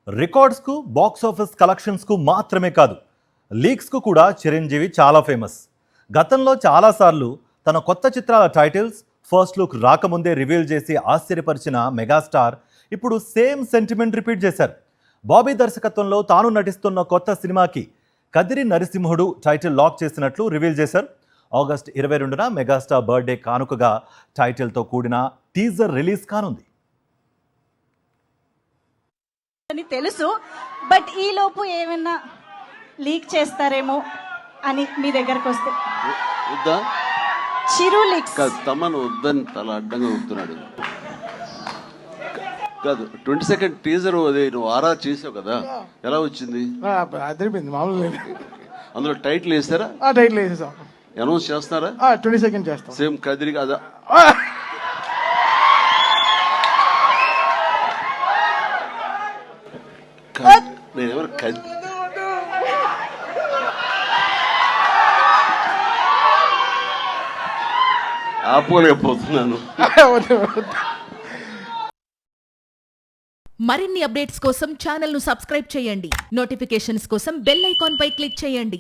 రికార్డ్స్కు box office కలెక్షన్స్కు మాత్రమే కాదు, లీక్స్కు కూడా చిరంజీవి చాలా ఫేమస్. గతంలో చాలాసార్లు తన కొత్త చిత్రాల టైటిల్స్ ఫస్ట్ లుక్ రాకముందే రివీల్ చేసి ఆశ్చర్యపరిచిన మెగాస్టార్ ఇప్పుడు సేమ్ సెంటిమెంట్ రిపీట్ చేశారు. బాబీ దర్శకత్వంలో తాను నటిస్తున్న కొత్త సినిమాకి కదిరి నరసింహుడు టైటిల్ లాక్ చేసినట్లు రివీల్ చేశారు. ఆగస్టు 22న మెగాస్టార్ బర్త్డే కానుకగా టైటిల్తో కూడిన టీజర్ రిలీజ్ కానుంది. అని తెలుసు, బట్ ఈ లోపు ఏమైనా లీక్ చేస్తారేమో అని మీ దగ్గరకు వస్తే వద్దా చిరు లీక్స్ తమను వద్దని తల అడ్డంగా వస్తున్నాడు కాదు. 22nd టీజర్ అది నువ్వు ఆరా చేసావు కదా, ఎలా వచ్చింది? అదిరిపోయింది, మామూలు. అందులో టైటిల్ వేస్తారా? టైటిల్ వేసేసాం. అనౌన్స్ చేస్తారా? 22nd చేస్తాం. సేమ్ కదిరి కదా. నేనెవరు ఆపోలేకపోతున్నాను. మరిన్ని అప్డేట్స్ కోసం ఛానల్ ను సబ్స్క్రైబ్ చేయండి. నోటిఫికేషన్స్ కోసం బెల్ ఐకాన్ పై క్లిక్ చేయండి.